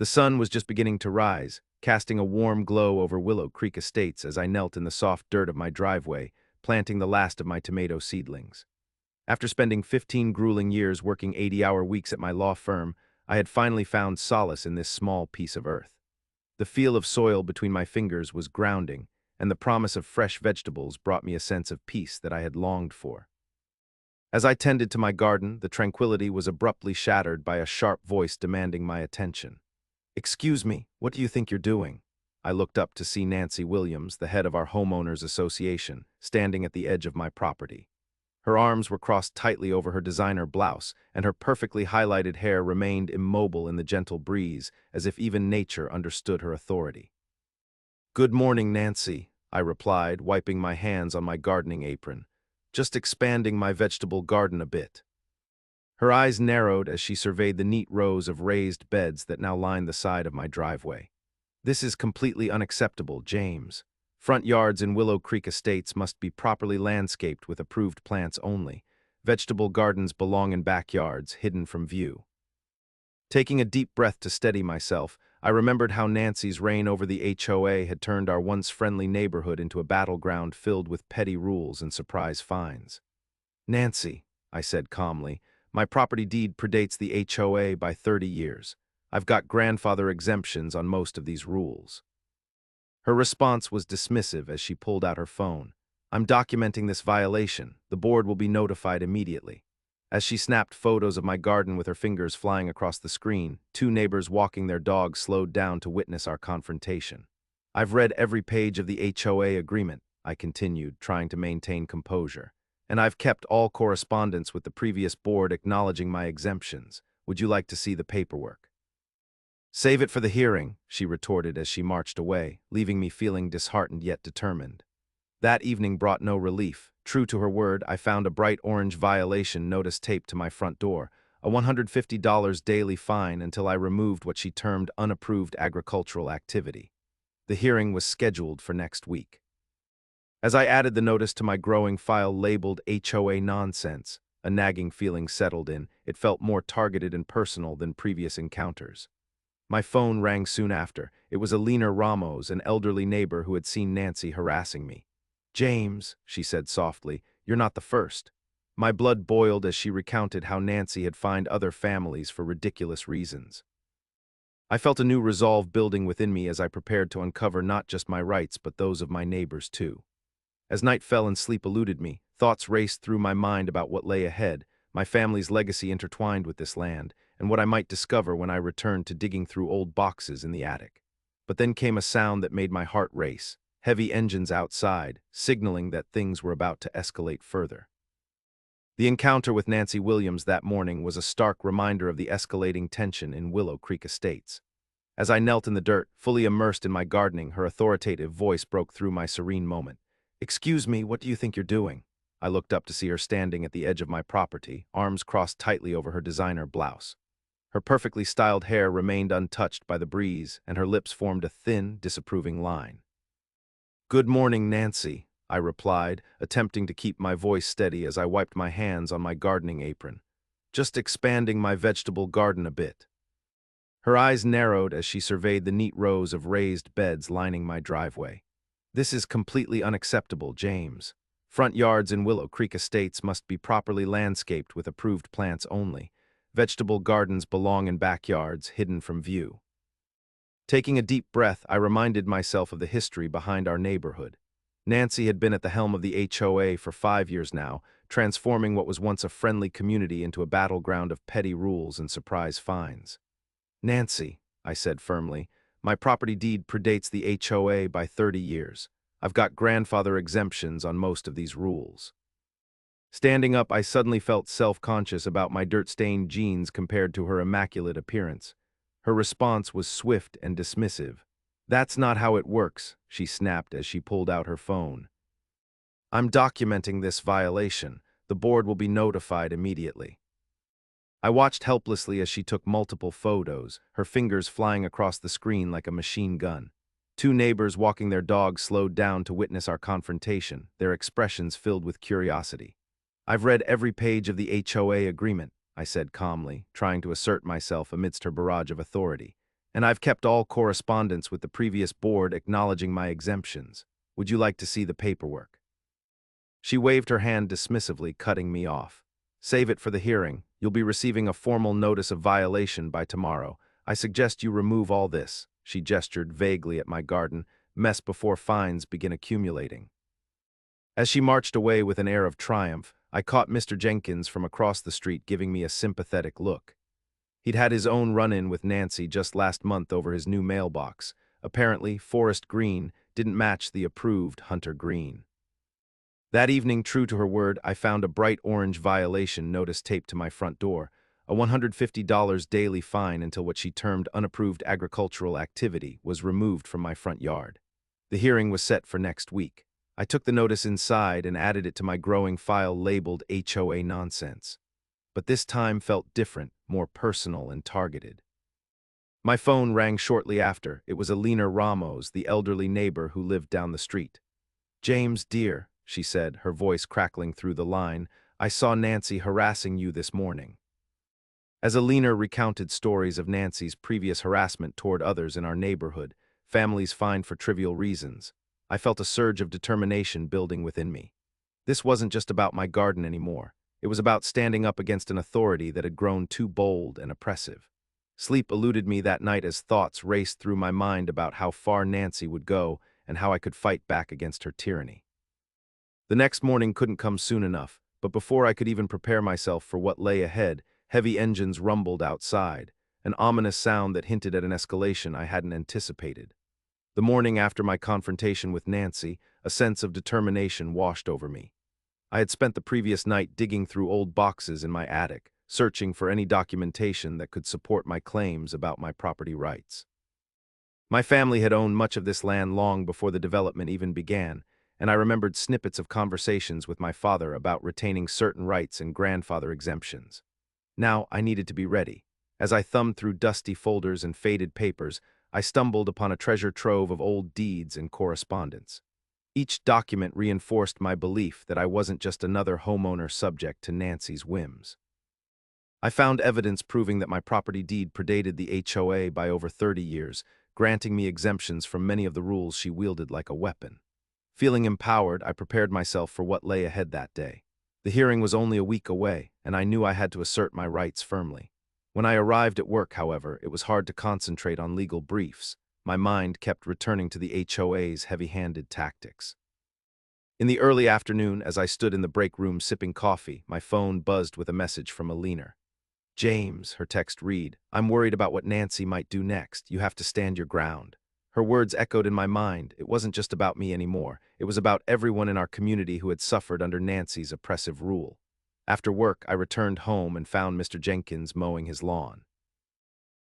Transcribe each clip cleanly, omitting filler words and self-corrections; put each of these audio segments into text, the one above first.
The sun was just beginning to rise, casting a warm glow over Willow Creek Estates as I knelt in the soft dirt of my driveway, planting the last of my tomato seedlings. After spending 15 grueling years working 80-hour weeks at my law firm, I had finally found solace in this small piece of earth. The feel of soil between my fingers was grounding, and the promise of fresh vegetables brought me a sense of peace that I had longed for. As I tended to my garden, the tranquility was abruptly shattered by a sharp voice demanding my attention. "Excuse me, what do you think you're doing?" I looked up to see Nancy Williams, the head of our homeowners association, standing at the edge of my property. Her arms were crossed tightly over her designer blouse, and her perfectly highlighted hair remained immobile in the gentle breeze, as if even nature understood her authority. "Good morning, Nancy," I replied, wiping my hands on my gardening apron. "Just expanding my vegetable garden a bit." Her eyes narrowed as she surveyed the neat rows of raised beds that now lined the side of my driveway. "This is completely unacceptable, James. Front yards in Willow Creek Estates must be properly landscaped with approved plants only. Vegetable gardens belong in backyards, hidden from view." Taking a deep breath to steady myself, I remembered how Nancy's reign over the HOA had turned our once friendly neighborhood into a battleground filled with petty rules and surprise fines. "Nancy," I said calmly, "my property deed predates the HOA by 30 years. I've got grandfather exemptions on most of these rules." Her response was dismissive as she pulled out her phone. "I'm documenting this violation. The board will be notified immediately." As she snapped photos of my garden with her fingers flying across the screen, two neighbors walking their dogs slowed down to witness our confrontation. "I've read every page of the HOA agreement," I continued, trying to maintain composure. "And I've kept all correspondence with the previous board acknowledging my exemptions. Would you like to see the paperwork?" "Save it for the hearing," she retorted as she marched away, leaving me feeling disheartened yet determined. That evening brought no relief. True to her word, I found a bright orange violation notice taped to my front door, a $150 daily fine until I removed what she termed unapproved agricultural activity. The hearing was scheduled for next week. As I added the notice to my growing file labeled HOA nonsense, a nagging feeling settled in. It felt more targeted and personal than previous encounters. My phone rang soon after. It was Alina Ramos, an elderly neighbor who had seen Nancy harassing me. "James," she said softly, "you're not the first." My blood boiled as she recounted how Nancy had fined other families for ridiculous reasons. I felt a new resolve building within me as I prepared to uncover not just my rights but those of my neighbors too. As night fell and sleep eluded me, thoughts raced through my mind about what lay ahead, my family's legacy intertwined with this land, and what I might discover when I returned to digging through old boxes in the attic. But then came a sound that made my heart race. Heavy engines outside, signaling that things were about to escalate further. The encounter with Nancy Williams that morning was a stark reminder of the escalating tension in Willow Creek Estates. As I knelt in the dirt, fully immersed in my gardening, her authoritative voice broke through my serene moment. "Excuse me, what do you think you're doing?" I looked up to see her standing at the edge of my property, arms crossed tightly over her designer blouse. Her perfectly styled hair remained untouched by the breeze, and her lips formed a thin, disapproving line. "Good morning, Nancy," I replied, attempting to keep my voice steady as I wiped my hands on my gardening apron. "Just expanding my vegetable garden a bit." Her eyes narrowed as she surveyed the neat rows of raised beds lining my driveway. "This is completely unacceptable, James. Front yards in Willow Creek Estates must be properly landscaped with approved plants only. Vegetable gardens belong in backyards, hidden from view." Taking a deep breath, I reminded myself of the history behind our neighborhood. Nancy had been at the helm of the HOA for 5 years now, transforming what was once a friendly community into a battleground of petty rules and surprise fines. "Nancy," I said firmly, "my property deed predates the HOA by 30 years. I've got grandfather exemptions on most of these rules." Standing up, I suddenly felt self-conscious about my dirt-stained jeans compared to her immaculate appearance. Her response was swift and dismissive. "That's not how it works," she snapped as she pulled out her phone. "I'm documenting this violation. The board will be notified immediately." I watched helplessly as she took multiple photos, her fingers flying across the screen like a machine gun. Two neighbors walking their dogs slowed down to witness our confrontation, their expressions filled with curiosity. "I've read every page of the HOA agreement," I said calmly, trying to assert myself amidst her barrage of authority. And I've kept all correspondence with the previous board acknowledging my exemptions. Would you like to see the paperwork?" She waved her hand dismissively, cutting me off. "Save it for the hearing. You'll be receiving a formal notice of violation by tomorrow. I suggest you remove all this." She gestured vaguely at my garden, "mess before fines begin accumulating." As she marched away with an air of triumph, I caught Mr. Jenkins from across the street giving me a sympathetic look. He'd had his own run-in with Nancy just last month over his new mailbox. Apparently, forest green didn't match the approved hunter green. That evening, true to her word, I found a bright orange violation notice taped to my front door, a $150 daily fine until what she termed unapproved agricultural activity was removed from my front yard. The hearing was set for next week. I took the notice inside and added it to my growing file labeled HOA nonsense. But this time felt different, more personal and targeted. My phone rang shortly after. It was Alina Ramos, the elderly neighbor who lived down the street. "James, dear," she said, her voice crackling through the line, "I saw Nancy harassing you this morning." As Alina recounted stories of Nancy's previous harassment toward others in our neighborhood, families fined for trivial reasons, I felt a surge of determination building within me. This wasn't just about my garden anymore. It was about standing up against an authority that had grown too bold and oppressive. Sleep eluded me that night as thoughts raced through my mind about how far Nancy would go and how I could fight back against her tyranny. The next morning couldn't come soon enough, but before I could even prepare myself for what lay ahead, heavy engines rumbled outside, an ominous sound that hinted at an escalation I hadn't anticipated. The morning after my confrontation with Nancy, a sense of determination washed over me. I had spent the previous night digging through old boxes in my attic, searching for any documentation that could support my claims about my property rights. My family had owned much of this land long before the development even began, and I remembered snippets of conversations with my father about retaining certain rights and grandfather exemptions. Now I needed to be ready. As I thumbed through dusty folders and faded papers, I stumbled upon a treasure trove of old deeds and correspondence. Each document reinforced my belief that I wasn't just another homeowner subject to Nancy's whims. I found evidence proving that my property deed predated the HOA by over 30 years, granting me exemptions from many of the rules she wielded like a weapon. Feeling empowered, I prepared myself for what lay ahead that day. The hearing was only a week away, and I knew I had to assert my rights firmly. When I arrived at work, however, it was hard to concentrate on legal briefs. My mind kept returning to the HOA's heavy-handed tactics. In the early afternoon, as I stood in the break room sipping coffee, my phone buzzed with a message from Alina. "James," her text read, "I'm worried about what Nancy might do next. You have to stand your ground." Her words echoed in my mind. It wasn't just about me anymore. It was about everyone in our community who had suffered under Nancy's oppressive rule. After work, I returned home and found Mr. Jenkins mowing his lawn.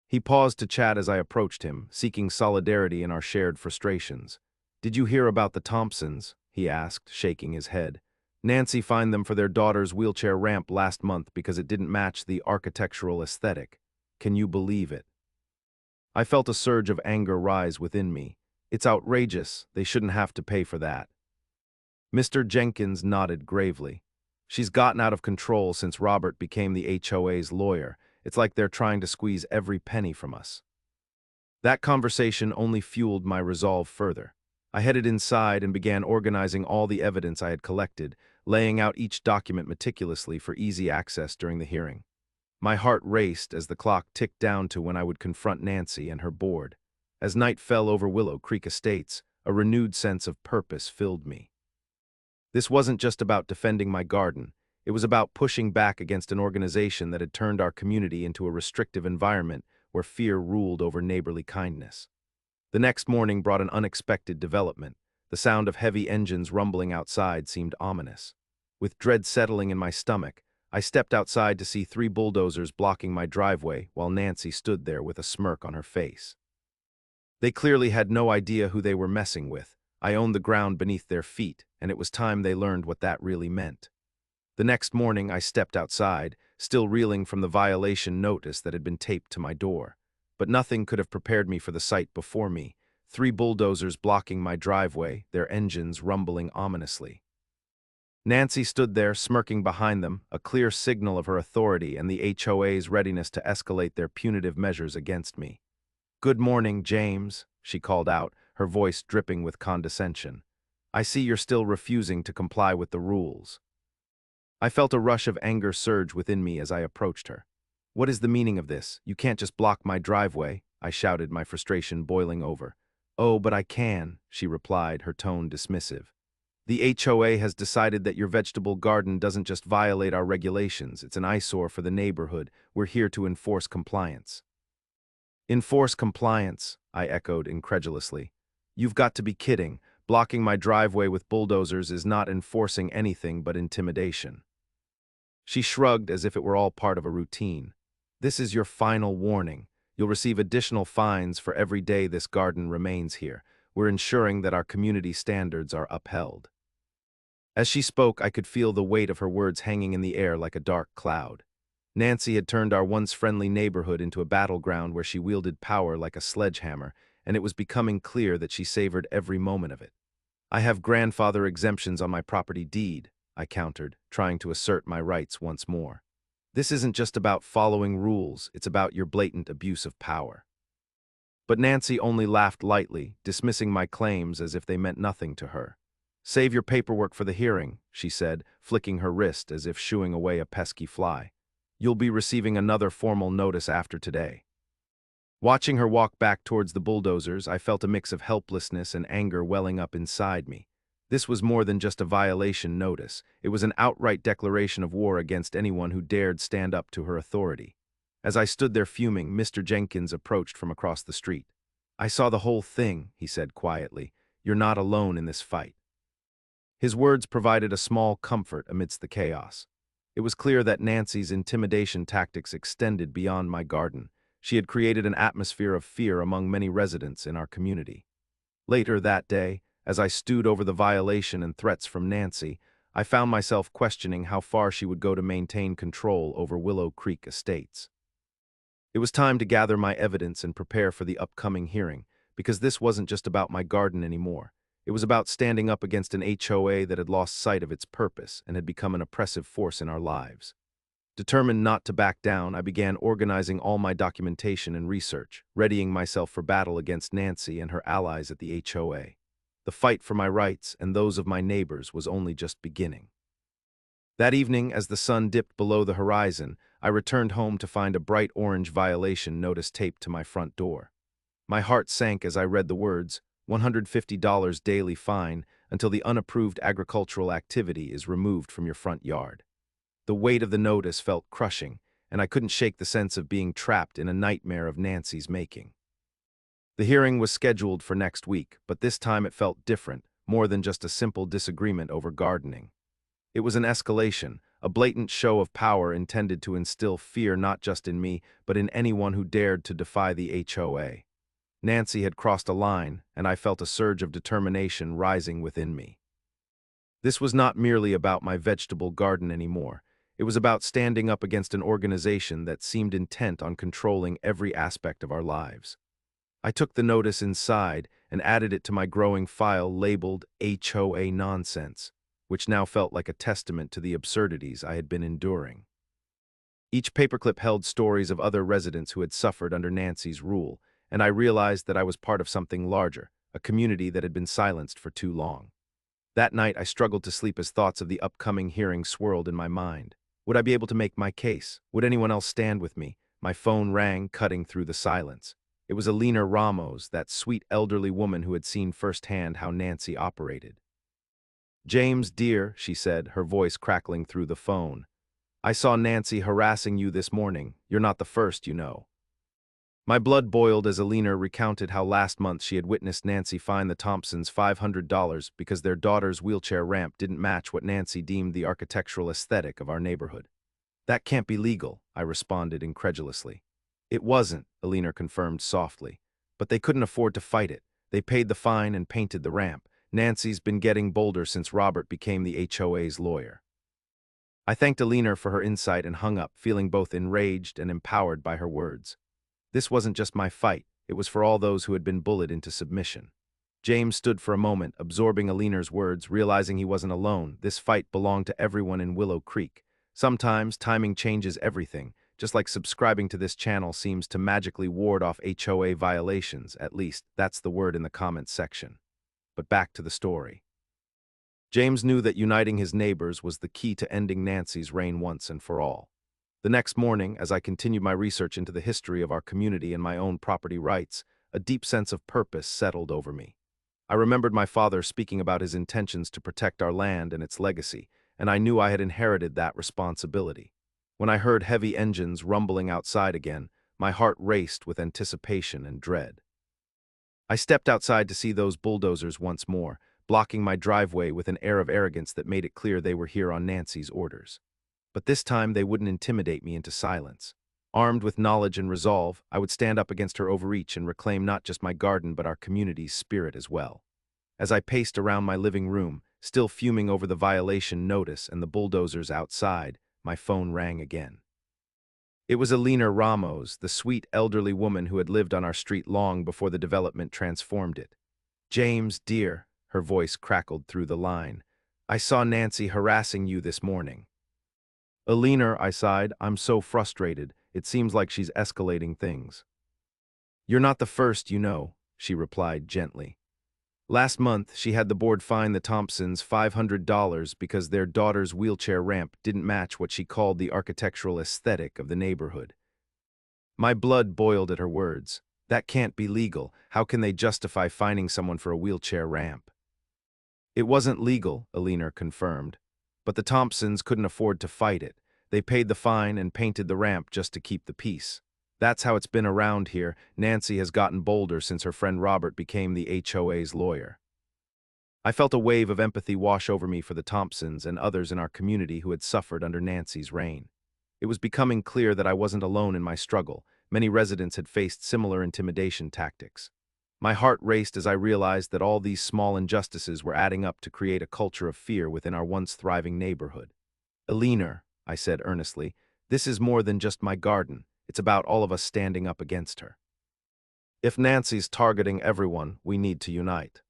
He paused to chat as I approached him, seeking solidarity in our shared frustrations. "Did you hear about the Thompsons?" he asked, shaking his head. "Nancy fined them for their daughter's wheelchair ramp last month because it didn't match the architectural aesthetic. Can you believe it?" I felt a surge of anger rise within me. "It's outrageous. They shouldn't have to pay for that." Mr. Jenkins nodded gravely. "She's gotten out of control since Robert became the HOA's lawyer. It's like they're trying to squeeze every penny from us." That conversation only fueled my resolve further. I headed inside and began organizing all the evidence I had collected, laying out each document meticulously for easy access during the hearing. My heart raced as the clock ticked down to when I would confront Nancy and her board. As night fell over Willow Creek Estates, a renewed sense of purpose filled me. This wasn't just about defending my garden. It was about pushing back against an organization that had turned our community into a restrictive environment where fear ruled over neighborly kindness. The next morning brought an unexpected development. The sound of heavy engines rumbling outside seemed ominous. With dread settling in my stomach, I stepped outside to see 3 bulldozers blocking my driveway while Nancy stood there with a smirk on her face. They clearly had no idea who they were messing with. I owned the ground beneath their feet, and it was time they learned what that really meant. The next morning, I stepped outside, still reeling from the violation notice that had been taped to my door. But nothing could have prepared me for the sight before me. 3 bulldozers blocking my driveway, their engines rumbling ominously. Nancy stood there, smirking behind them, a clear signal of her authority and the HOA's readiness to escalate their punitive measures against me. Good morning, James, she called out, her voice dripping with condescension. I see you're still refusing to comply with the rules. I felt a rush of anger surge within me as I approached her. What is the meaning of this? You can't just block my driveway, I shouted, my frustration boiling over. Oh, but I can, she replied, her tone dismissive. The HOA has decided that your vegetable garden doesn't just violate our regulations, it's an eyesore for the neighborhood. We're here to enforce compliance. Enforce compliance, I echoed incredulously. You've got to be kidding. Blocking my driveway with bulldozers is not enforcing anything but intimidation. She shrugged as if it were all part of a routine. This is your final warning. You'll receive additional fines for every day this garden remains here. We're ensuring that our community standards are upheld. As she spoke, I could feel the weight of her words hanging in the air like a dark cloud. Nancy had turned our once friendly neighborhood into a battleground where she wielded power like a sledgehammer, and it was becoming clear that she savored every moment of it. I have grandfather exemptions on my property deed, I countered, trying to assert my rights once more. This isn't just about following rules, it's about your blatant abuse of power. But Nancy only laughed lightly, dismissing my claims as if they meant nothing to her. Save your paperwork for the hearing, she said, flicking her wrist as if shooing away a pesky fly. You'll be receiving another formal notice after today. Watching her walk back towards the bulldozers, I felt a mix of helplessness and anger welling up inside me. This was more than just a violation notice. It was an outright declaration of war against anyone who dared stand up to her authority. As I stood there fuming, Mr. Jenkins approached from across the street. I saw the whole thing, he said quietly. You're not alone in this fight. His words provided a small comfort amidst the chaos. It was clear that Nancy's intimidation tactics extended beyond my garden. She had created an atmosphere of fear among many residents in our community. Later that day, as I stewed over the violation and threats from Nancy, I found myself questioning how far she would go to maintain control over Willow Creek Estates. It was time to gather my evidence and prepare for the upcoming hearing, because this wasn't just about my garden anymore. It was about standing up against an HOA that had lost sight of its purpose and had become an oppressive force in our lives. Determined not to back down, I began organizing all my documentation and research, readying myself for battle against Nancy and her allies at the HOA. The fight for my rights and those of my neighbors was only just beginning. That evening, as the sun dipped below the horizon, I returned home to find a bright orange violation notice taped to my front door. My heart sank as I read the words, $150 daily fine until the unapproved agricultural activity is removed from your front yard. The weight of the notice felt crushing, and I couldn't shake the sense of being trapped in a nightmare of Nancy's making. The hearing was scheduled for next week, but this time it felt different, more than just a simple disagreement over gardening. It was an escalation, a blatant show of power intended to instill fear not just in me, but in anyone who dared to defy the HOA. Nancy had crossed a line, and I felt a surge of determination rising within me. This was not merely about my vegetable garden anymore. It was about standing up against an organization that seemed intent on controlling every aspect of our lives. I took the notice inside and added it to my growing file labeled HOA Nonsense, which now felt like a testament to the absurdities I had been enduring. Each paperclip held stories of other residents who had suffered under Nancy's rule, and I realized that I was part of something larger, a community that had been silenced for too long. That night, I struggled to sleep as thoughts of the upcoming hearing swirled in my mind. Would I be able to make my case? Would anyone else stand with me? My phone rang, cutting through the silence. It was Alina Ramos, that sweet elderly woman who had seen firsthand how Nancy operated. "James, dear," she said, her voice crackling through the phone. "I saw Nancy harassing you this morning. You're not the first, you know." My blood boiled as Alina recounted how last month she had witnessed Nancy fine the Thompsons $500 because their daughter's wheelchair ramp didn't match what Nancy deemed the architectural aesthetic of our neighborhood. "That can't be legal," I responded incredulously. "It wasn't," Alina confirmed softly. "But they couldn't afford to fight it. They paid the fine and painted the ramp. Nancy's been getting bolder since Robert became the HOA's lawyer." I thanked Alina for her insight and hung up, feeling both enraged and empowered by her words. This wasn't just my fight, it was for all those who had been bullied into submission. James stood for a moment, absorbing Alina's words, realizing he wasn't alone. This fight belonged to everyone in Willow Creek. Sometimes timing changes everything, just like subscribing to this channel seems to magically ward off HOA violations, at least that's the word in the comments section. But back to the story. James knew that uniting his neighbors was the key to ending Nancy's reign once and for all. The next morning, as I continued my research into the history of our community and my own property rights, a deep sense of purpose settled over me. I remembered my father speaking about his intentions to protect our land and its legacy, and I knew I had inherited that responsibility. When I heard heavy engines rumbling outside again, my heart raced with anticipation and dread. I stepped outside to see those bulldozers once more, blocking my driveway with an air of arrogance that made it clear they were here on Nancy's orders. But this time they wouldn't intimidate me into silence. Armed with knowledge and resolve, I would stand up against her overreach and reclaim not just my garden but our community's spirit as well. As I paced around my living room, still fuming over the violation notice and the bulldozers outside, my phone rang again. It was Alina Ramos, the sweet elderly woman who had lived on our street long before the development transformed it. "James, dear," her voice crackled through the line, "I saw Nancy harassing you this morning." "Alina," I sighed, "I'm so frustrated. It seems like she's escalating things." "You're not the first, you know," she replied gently. "Last month, she had the board fine the Thompsons $500 because their daughter's wheelchair ramp didn't match what she called the architectural aesthetic of the neighborhood." My blood boiled at her words. That can't be legal. How can they justify fining someone for a wheelchair ramp? "It wasn't legal," Alina confirmed. "But the Thompsons couldn't afford to fight it. They paid the fine and painted the ramp just to keep the peace. That's how it's been around here. Nancy has gotten bolder since her friend Robert became the HOA's lawyer." I felt a wave of empathy wash over me for the Thompsons and others in our community who had suffered under Nancy's reign. It was becoming clear that I wasn't alone in my struggle. Many residents had faced similar intimidation tactics. My heart raced as I realized that all these small injustices were adding up to create a culture of fear within our once thriving neighborhood. "Alina," I said earnestly, "this is more than just my garden. It's about all of us standing up against her. If Nancy's targeting everyone, we need to unite."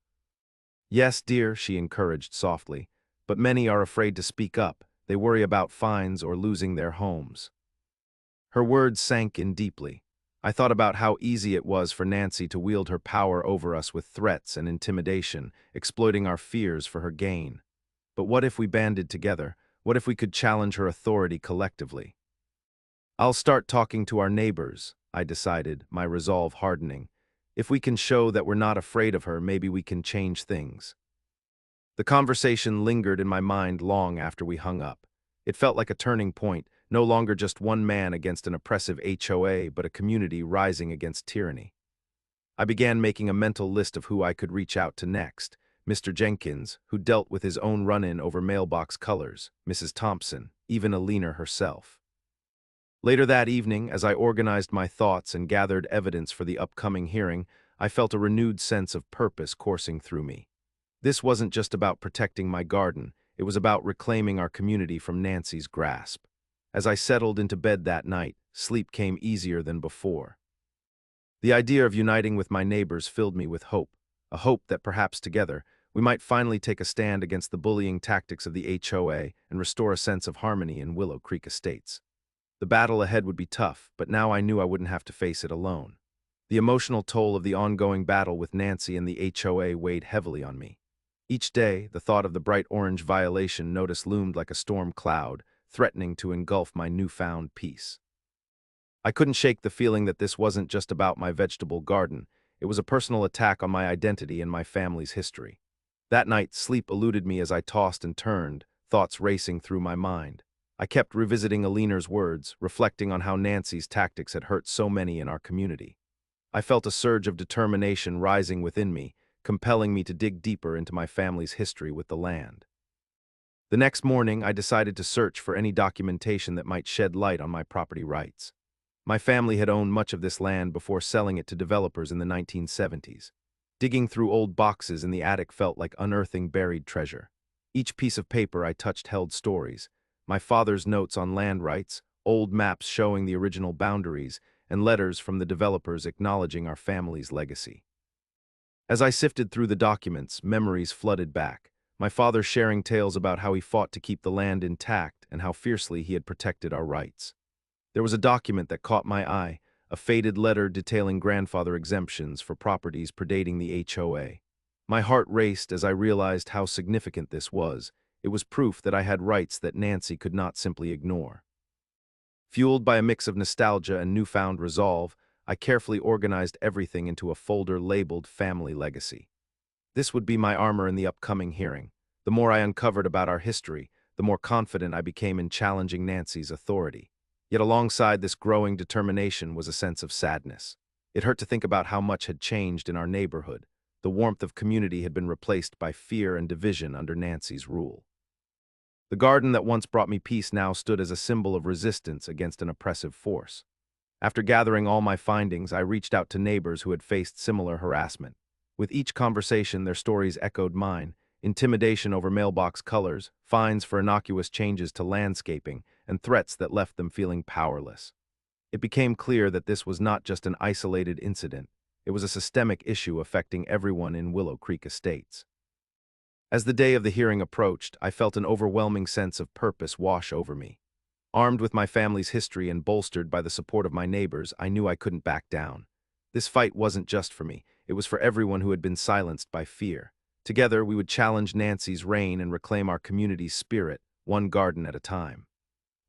"Yes, dear," she encouraged softly, "but many are afraid to speak up. They worry about fines or losing their homes." Her words sank in deeply. I thought about how easy it was for Nancy to wield her power over us with threats and intimidation, exploiting our fears for her gain. But what if we banded together? What if we could challenge her authority collectively? "I'll start talking to our neighbors," I decided, my resolve hardening. "If we can show that we're not afraid of her, maybe we can change things." The conversation lingered in my mind long after we hung up. It felt like a turning point, no longer just one man against an oppressive HOA, but a community rising against tyranny. I began making a mental list of who I could reach out to next. Mr. Jenkins, who dealt with his own run-in over mailbox colors, Mrs. Thompson, even Alina herself. Later that evening, as I organized my thoughts and gathered evidence for the upcoming hearing, I felt a renewed sense of purpose coursing through me. This wasn't just about protecting my garden, it was about reclaiming our community from Nancy's grasp. As I settled into bed that night, sleep came easier than before. The idea of uniting with my neighbors filled me with hope, a hope that perhaps together, we might finally take a stand against the bullying tactics of the HOA and restore a sense of harmony in Willow Creek Estates. The battle ahead would be tough, but now I knew I wouldn't have to face it alone. The emotional toll of the ongoing battle with Nancy and the HOA weighed heavily on me. Each day, the thought of the bright orange violation notice loomed like a storm cloud, threatening to engulf my newfound peace. I couldn't shake the feeling that this wasn't just about my vegetable garden. It was a personal attack on my identity and my family's history. That night, sleep eluded me as I tossed and turned, thoughts racing through my mind. I kept revisiting Alina's words, reflecting on how Nancy's tactics had hurt so many in our community. I felt a surge of determination rising within me, compelling me to dig deeper into my family's history with the land. The next morning, I decided to search for any documentation that might shed light on my property rights. My family had owned much of this land before selling it to developers in the 1970s. Digging through old boxes in the attic felt like unearthing buried treasure. Each piece of paper I touched held stories. My father's notes on land rights, old maps showing the original boundaries, and letters from the developers acknowledging our family's legacy. As I sifted through the documents, memories flooded back. My father sharing tales about how he fought to keep the land intact and how fiercely he had protected our rights. There was a document that caught my eye, a faded letter detailing grandfather exemptions for properties predating the HOA. My heart raced as I realized how significant this was. It was proof that I had rights that Nancy could not simply ignore. Fueled by a mix of nostalgia and newfound resolve, I carefully organized everything into a folder labeled Family Legacy. This would be my armor in the upcoming hearing. The more I uncovered about our history, the more confident I became in challenging Nancy's authority. Yet alongside this growing determination was a sense of sadness. It hurt to think about how much had changed in our neighborhood. The warmth of community had been replaced by fear and division under Nancy's rule. The garden that once brought me peace now stood as a symbol of resistance against an oppressive force. After gathering all my findings, I reached out to neighbors who had faced similar harassment. With each conversation, their stories echoed mine: intimidation over mailbox colors, fines for innocuous changes to landscaping, and threats that left them feeling powerless. It became clear that this was not just an isolated incident. It was a systemic issue affecting everyone in Willow Creek Estates. As the day of the hearing approached, I felt an overwhelming sense of purpose wash over me. Armed with my family's history and bolstered by the support of my neighbors, I knew I couldn't back down. This fight wasn't just for me, it was for everyone who had been silenced by fear. Together, we would challenge Nancy's reign and reclaim our community's spirit, one garden at a time.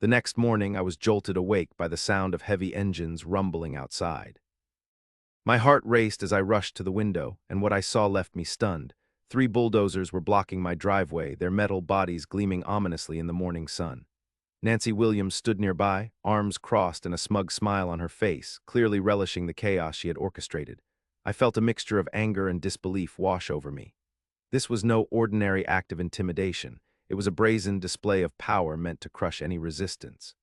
The next morning, I was jolted awake by the sound of heavy engines rumbling outside. My heart raced as I rushed to the window, and what I saw left me stunned. 3 bulldozers were blocking my driveway, their metal bodies gleaming ominously in the morning sun. Nancy Williams stood nearby, arms crossed and a smug smile on her face, clearly relishing the chaos she had orchestrated. I felt a mixture of anger and disbelief wash over me. This was no ordinary act of intimidation. It was a brazen display of power meant to crush any resistance.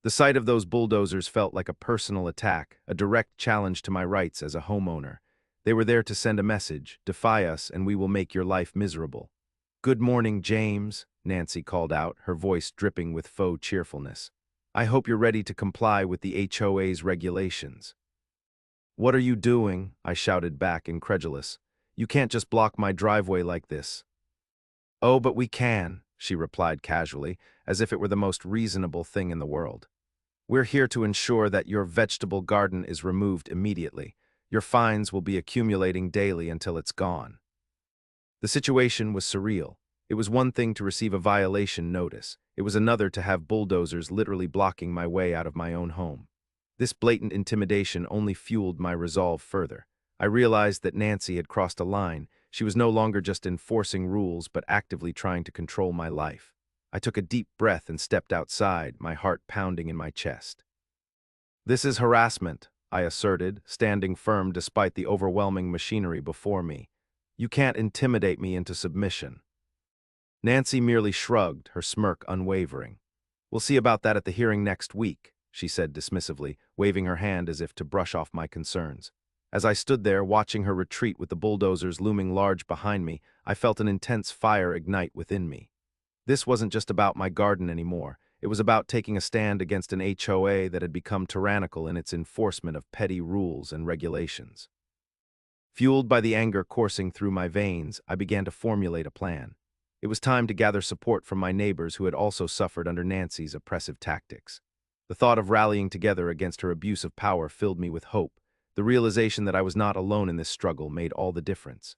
The sight of those bulldozers felt like a personal attack, a direct challenge to my rights as a homeowner. They were there to send a message: defy us and we will make your life miserable. "Good morning, James," Nancy called out, her voice dripping with faux cheerfulness. "I hope you're ready to comply with the HOA's regulations." "What are you doing?" I shouted back, incredulous. "You can't just block my driveway like this." "Oh, but we can," she replied casually, as if it were the most reasonable thing in the world. "We're here to ensure that your vegetable garden is removed immediately. Your fines will be accumulating daily until it's gone." The situation was surreal. It was one thing to receive a violation notice. It was another to have bulldozers literally blocking my way out of my own home. This blatant intimidation only fueled my resolve further. I realized that Nancy had crossed a line. She was no longer just enforcing rules, but actively trying to control my life. I took a deep breath and stepped outside, my heart pounding in my chest. "This is harassment," I asserted, standing firm despite the overwhelming machinery before me. "You can't intimidate me into submission." Nancy merely shrugged, her smirk unwavering. "We'll see about that at the hearing next week," she said dismissively, waving her hand as if to brush off my concerns. As I stood there, watching her retreat with the bulldozers looming large behind me, I felt an intense fire ignite within me. This wasn't just about my garden anymore. It was about taking a stand against an HOA that had become tyrannical in its enforcement of petty rules and regulations. Fueled by the anger coursing through my veins, I began to formulate a plan. It was time to gather support from my neighbors who had also suffered under Nancy's oppressive tactics. The thought of rallying together against her abuse of power filled me with hope. The realization that I was not alone in this struggle made all the difference.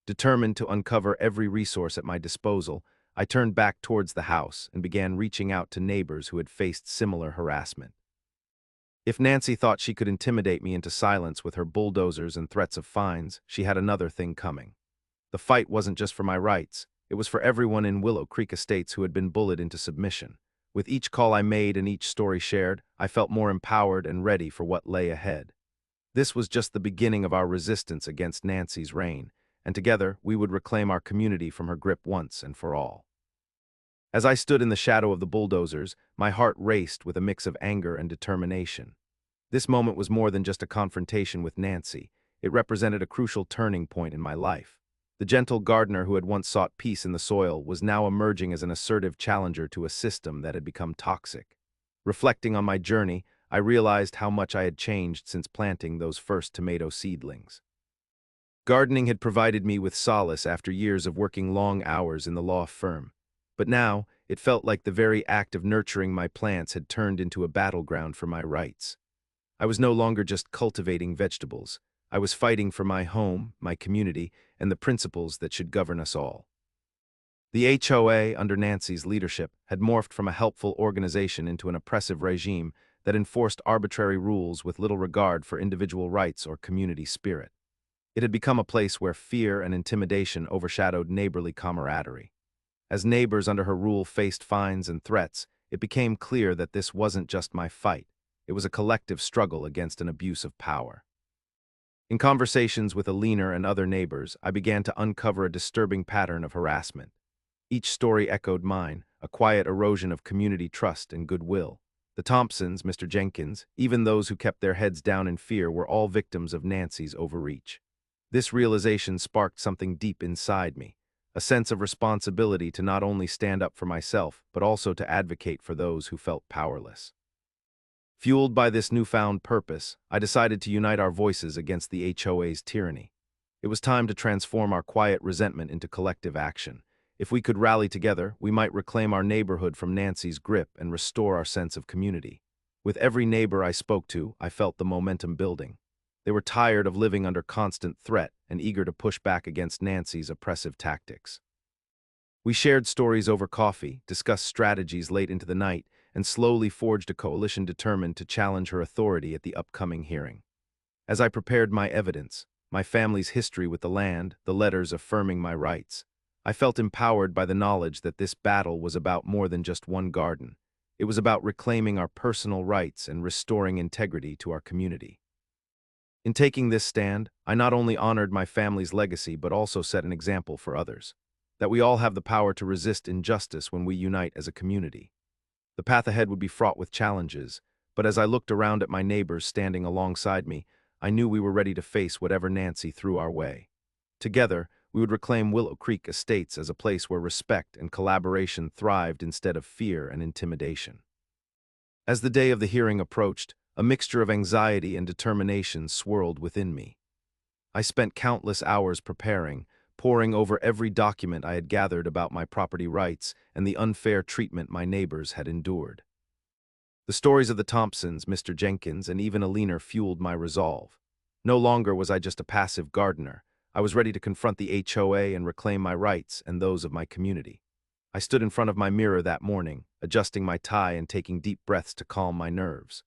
Determined to uncover every resource at my disposal, I turned back towards the house and began reaching out to neighbors who had faced similar harassment. If Nancy thought she could intimidate me into silence with her bulldozers and threats of fines, she had another thing coming. The fight wasn't just for my rights. It was for everyone in Willow Creek Estates who had been bullied into submission. With each call I made and each story shared, I felt more empowered and ready for what lay ahead. This was just the beginning of our resistance against Nancy's reign, and together we would reclaim our community from her grip once and for all. As I stood in the shadow of the bulldozers, my heart raced with a mix of anger and determination. This moment was more than just a confrontation with Nancy. It represented a crucial turning point in my life. The gentle gardener who had once sought peace in the soil was now emerging as an assertive challenger to a system that had become toxic. Reflecting on my journey, I realized how much I had changed since planting those first tomato seedlings. Gardening had provided me with solace after years of working long hours in the law firm. But now, it felt like the very act of nurturing my plants had turned into a battleground for my rights. I was no longer just cultivating vegetables. I was fighting for my home, my community, and the principles that should govern us all. The HOA, under Nancy's leadership, had morphed from a helpful organization into an oppressive regime that enforced arbitrary rules with little regard for individual rights or community spirit. It had become a place where fear and intimidation overshadowed neighborly camaraderie. As neighbors under her rule faced fines and threats, it became clear that this wasn't just my fight. It was a collective struggle against an abuse of power. In conversations with Alina and other neighbors, I began to uncover a disturbing pattern of harassment. Each story echoed mine, a quiet erosion of community trust and goodwill. The Thompsons, Mr. Jenkins, even those who kept their heads down in fear, were all victims of Nancy's overreach. This realization sparked something deep inside me, a sense of responsibility to not only stand up for myself, but also to advocate for those who felt powerless. Fueled by this newfound purpose, I decided to unite our voices against the HOA's tyranny. It was time to transform our quiet resentment into collective action. If we could rally together, we might reclaim our neighborhood from Nancy's grip and restore our sense of community. With every neighbor I spoke to, I felt the momentum building. They were tired of living under constant threat and eager to push back against Nancy's oppressive tactics. We shared stories over coffee, discussed strategies late into the night, and slowly forged a coalition determined to challenge her authority at the upcoming hearing. As I prepared my evidence, my family's history with the land, the letters affirming my rights, I felt empowered by the knowledge that this battle was about more than just one garden. It was about reclaiming our personal rights and restoring integrity to our community. In taking this stand, I not only honored my family's legacy but also set an example for others, that we all have the power to resist injustice when we unite as a community. The path ahead would be fraught with challenges, but as I looked around at my neighbors standing alongside me, I knew we were ready to face whatever Nancy threw our way. Together, we would reclaim Willow Creek Estates as a place where respect and collaboration thrived instead of fear and intimidation. As the day of the hearing approached, a mixture of anxiety and determination swirled within me. I spent countless hours preparing, poring over every document I had gathered about my property rights and the unfair treatment my neighbors had endured. The stories of the Thompsons, Mr. Jenkins, and even Alina fueled my resolve. No longer was I just a passive gardener. I was ready to confront the HOA and reclaim my rights and those of my community. I stood in front of my mirror that morning, adjusting my tie and taking deep breaths to calm my nerves.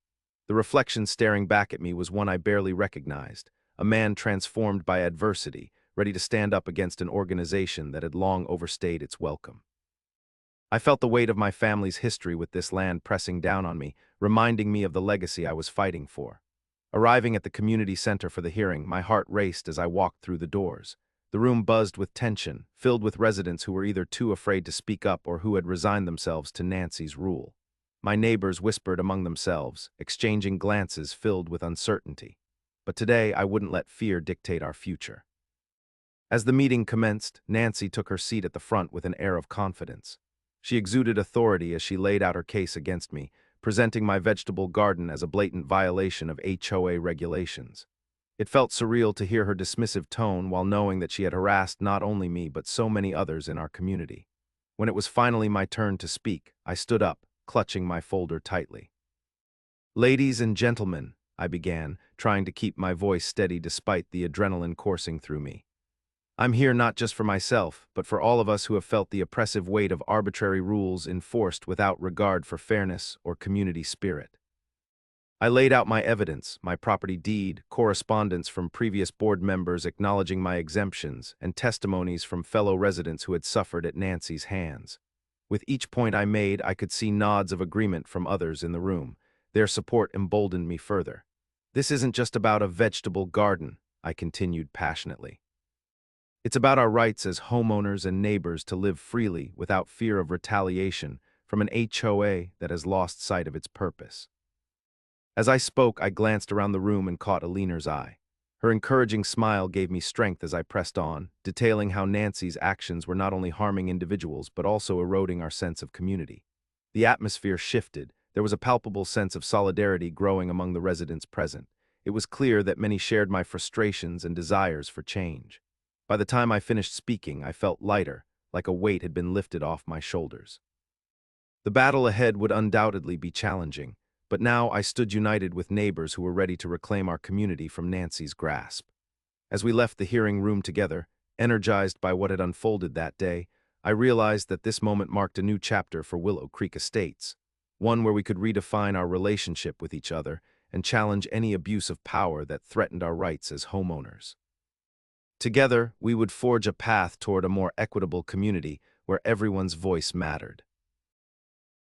The reflection staring back at me was one I barely recognized, a man transformed by adversity, ready to stand up against an organization that had long overstayed its welcome. I felt the weight of my family's history with this land pressing down on me, reminding me of the legacy I was fighting for. Arriving at the community center for the hearing, my heart raced as I walked through the doors. The room buzzed with tension, filled with residents who were either too afraid to speak up or who had resigned themselves to Nancy's rule. My neighbors whispered among themselves, exchanging glances filled with uncertainty. But today, I wouldn't let fear dictate our future. As the meeting commenced, Nancy took her seat at the front with an air of confidence. She exuded authority as she laid out her case against me, presenting my vegetable garden as a blatant violation of HOA regulations. It felt surreal to hear her dismissive tone while knowing that she had harassed not only me but so many others in our community. When it was finally my turn to speak, I stood up, clutching my folder tightly. "Ladies and gentlemen," I began, trying to keep my voice steady despite the adrenaline coursing through me. "I'm here not just for myself, but for all of us who have felt the oppressive weight of arbitrary rules enforced without regard for fairness or community spirit." I laid out my evidence, my property deed, correspondence from previous board members acknowledging my exemptions, and testimonies from fellow residents who had suffered at Nancy's hands. With each point I made, I could see nods of agreement from others in the room. Their support emboldened me further. "This isn't just about a vegetable garden," I continued passionately. "It's about our rights as homeowners and neighbors to live freely without fear of retaliation from an HOA that has lost sight of its purpose." As I spoke, I glanced around the room and caught Alina's eye. Her encouraging smile gave me strength as I pressed on, detailing how Nancy's actions were not only harming individuals but also eroding our sense of community. The atmosphere shifted. There was a palpable sense of solidarity growing among the residents present. It was clear that many shared my frustrations and desires for change. By the time I finished speaking, I felt lighter, like a weight had been lifted off my shoulders. The battle ahead would undoubtedly be challenging, but now I stood united with neighbors who were ready to reclaim our community from Nancy's grasp. As we left the hearing room together, energized by what had unfolded that day, I realized that this moment marked a new chapter for Willow Creek Estates, one where we could redefine our relationship with each other and challenge any abuse of power that threatened our rights as homeowners. Together, we would forge a path toward a more equitable community where everyone's voice mattered.